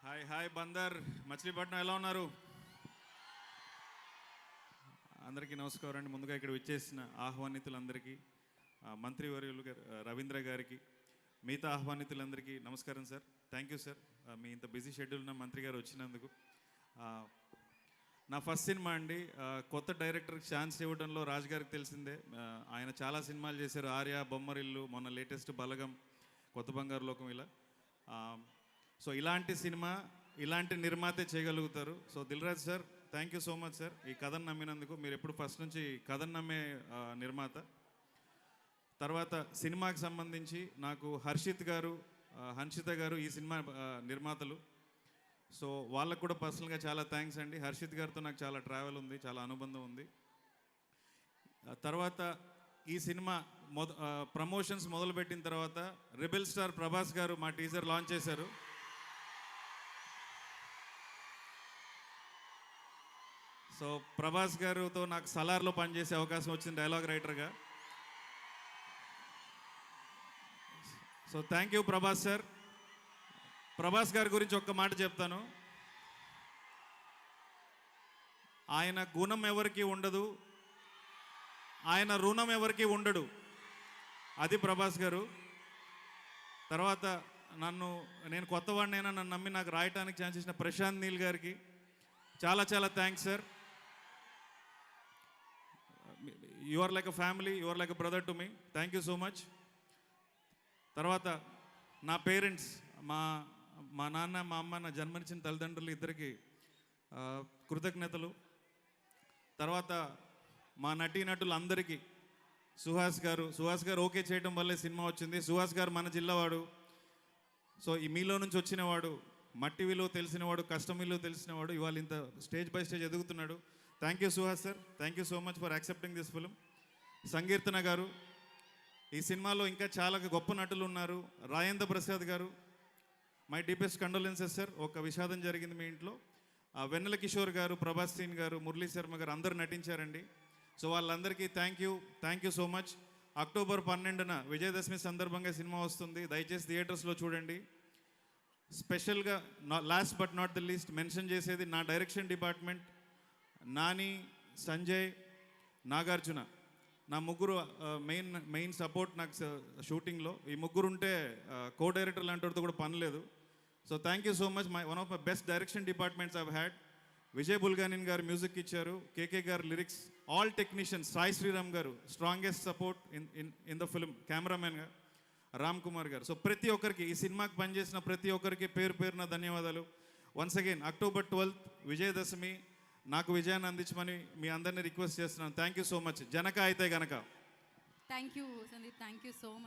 Hi hi Bandar Machilipatnam ఎలా ఉన్నారు? అందరికీ నమస్కారం అండి. ముందుగా ఇక్కడ విచ్చేసిన ఆహ్వానితులందరికీ, మంత్రివర్యులు గారు రవీంద్ర గారికి, మిగతా ఆహ్వానితులందరికీ నమస్కారం సార్. థ్యాంక్ యూ సార్, మీ ఇంత బిజీ షెడ్యూల్ ఉన్న మంత్రి గారు వచ్చినందుకు. నా ఫస్ట్ సినిమా అండి. కొత్త డైరెక్టర్కి ఛాన్స్ ఇవ్వడంలో రాజు గారికి తెలిసిందే. ఆయన చాలా సినిమాలు చేశారు. ఆర్య, బొమ్మరిల్లు, మొన్న లేటెస్ట్ బలగం, కొత్త బంగారు లోకం, ఇలా. సో ఇలాంటి సినిమా ఇలాంటి నిర్మాతే చేయగలుగుతారు. So Dil Raju sir, thank you so much sir, ఈ కథను నమ్మినందుకు. మీరు ఎప్పుడు ఫస్ట్ నుంచి కథను నమ్మే నిర్మాత. తర్వాత సినిమాకి సంబంధించి నాకు హర్షిత్ గారు, హన్షిత గారు ఈ సినిమా నిర్మాతలు. సో వాళ్ళకు కూడా పర్సనల్గా చాలా థ్యాంక్స్ అండి. హర్షిత్ గారితో నాకు చాలా ట్రావెల్ ఉంది, చాలా అనుబంధం ఉంది. తర్వాత ఈ సినిమా ప్రమోషన్స్ మొదలుపెట్టిన తర్వాత రెబెల్ స్టార్ ప్రభాస్ గారు మా టీజర్ లాంచ్ చేశారు. సో ప్రభాస్ గారితో నాకు సలార్లో పనిచేసే అవకాశం వచ్చింది డైలాగ్ రైటర్గా. So thank you Prabhas sir. Prabhas గారి గురించి ఒక్క మాట చెప్తాను. ఆయన గుణం ఎవరికి ఉండదు, ఆయన రుణం ఎవరికి ఉండడు, అది ప్రభాస్ గారు. తర్వాత నేను కొత్తవాడినైనా నన్ను నమ్మి నాకు రాయటానికి ఛాన్స్ ఇచ్చిన ప్రశాంత్ నీల్ గారికి చాలా చాలా thanks sir. You are like a family, you are like a brother to me. Thank you so much. తర్వాత నా పేరెంట్స్, మా నాన్న, మా అమ్మ, నా జన్మనిచ్చిన తల్లిదండ్రులు ఇద్దరికి కృతజ్ఞతలు. తర్వాత మా నటీనటులు అందరికీ, సుహాస్ గారు ఓకే చేయడం వల్లే సినిమా వచ్చింది. సుహాస్ గారు మన జిల్లావాడు. సో ఈ మీలో నుంచి వచ్చినవాడు, మట్టి విలువ తెలిసినవాడు, కష్టం విలువ తెలిసినవాడు, ఇవాళ ఇంత స్టేజ్ బై స్టేజ్ ఎదుగుతున్నాడు. Thank you Suhas sir, thank you so much for accepting this film. Sankeerthana గారు, ఈ సినిమాలో ఇంకా చాలా గొప్ప నటులు ఉన్నారు. రాజేంద్ర ప్రసాద్ గారు, మై డీపెస్ట్ కండోలెన్సెస్ సార్. ఒక విషాదం జరిగింది మీ ఇంట్లో. వెన్నెల కిషోర్ గారు, ప్రభాస్ సీన్ గారు, మురళీ శర్మ గారు అందరూ నటించారండి. సో వాళ్ళందరికీ thank you so much. October 12న విజయదశమి సందర్భంగా సినిమా వస్తుంది. దయచేసి థియేటర్స్లో చూడండి. స్పెషల్గా last but not the least mention చేసేది నా డైరెక్షన్ డిపార్ట్మెంట్, నాని, సంజయ్, నాగార్జున, నా ముగ్గురు మెయిన్ సపోర్ట్ నాకు షూటింగ్లో. ఈ ముగ్గురు ఉంటే కో డైరెక్టర్ లాంటితో కూడా పని లేదు. So thank you so much. One of my best direction departments I've had. Vijay Bulganin garu music ఇచ్చారు, KK garu lyrics, all technicians, Sai Sriram garu strongest support in the film, కెమెరామెన్గా రామ్ కుమార్ గారు. సో ప్రతి ఒక్కరికి, ఈ సినిమాకి పనిచేసిన ప్రతి ఒక్కరికి పేరున ధన్యవాదాలు. Once again October 12th Vijayadashami, నాకు విజయాన్ని అందించమని మీ అందరినీ రిక్వెస్ట్ చేస్తున్నాను. Thank you so much. Janaka అయితే గనక. Thank you Sandeep, thank you so much.